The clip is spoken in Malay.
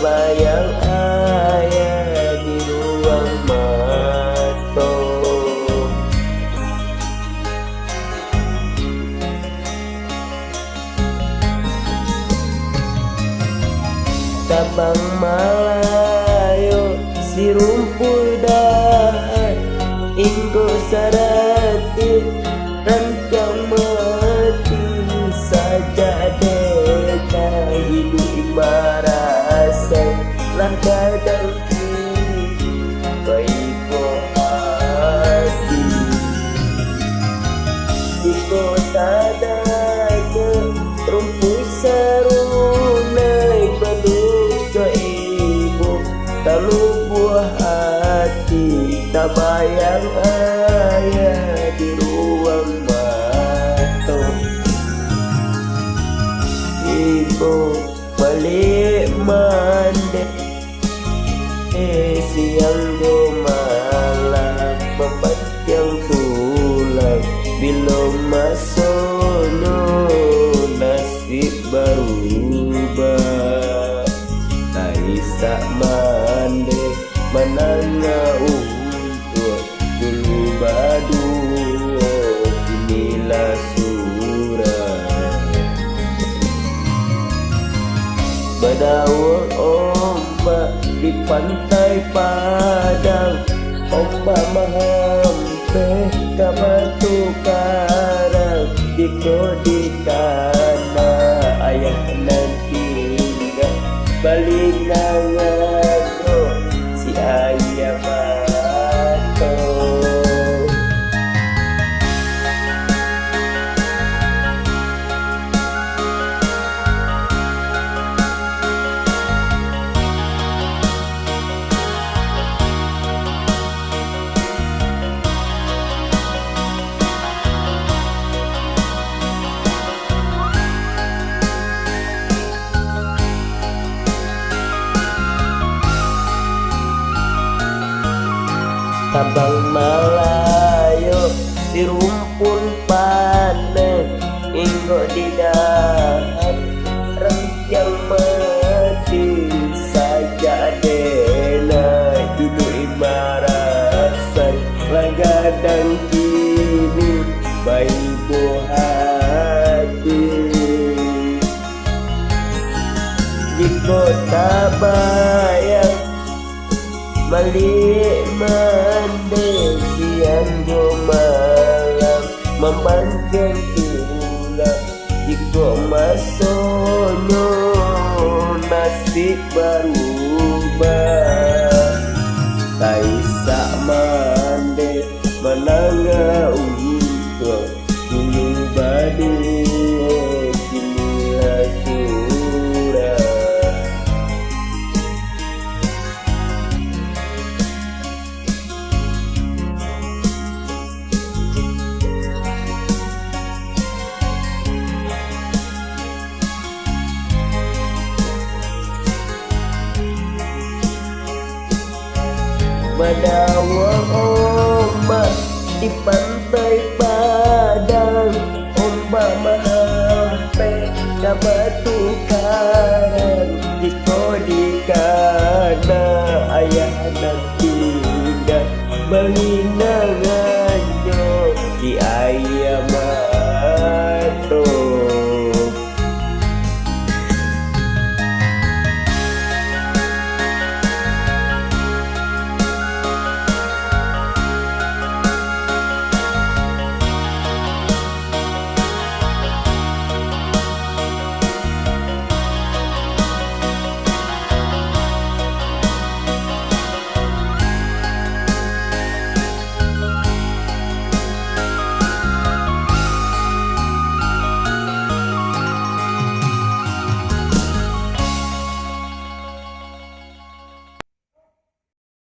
bayang ayah di ruang mata. Tabang Malayo si rumpul dahan inggo sarati rancang mati saja deka hidup marasan lah dadang baiko hati di kota daga rumpul sarunai manusia ibu lalu buah hati tak bayang ayah di ruang mata. Ibu balik mandi siang do malam mempanjang pulang belum masuk nasib berubah tak isak mandi menangah untuk dulu badua inilah surah berdauh ombak di pantai Padang ombak menghampir ke batu karang di tanah ayah nanti enggak balik ngangado si ayah mato. Tabang Malayo si rumpun panen inggo di dahan rancang mati saja dena hidup imarasan lagadang kini bayi buah hati di kota bayang balik mandi siang do malam mempanjang pulang jika masuknya nasib berubah tak isak mandi menangah untuk dulu badua kinilah surah. Berdawang ombak di pantai Padang ombak menghampir ke batu karang jika di kana ayah nanti dah menginang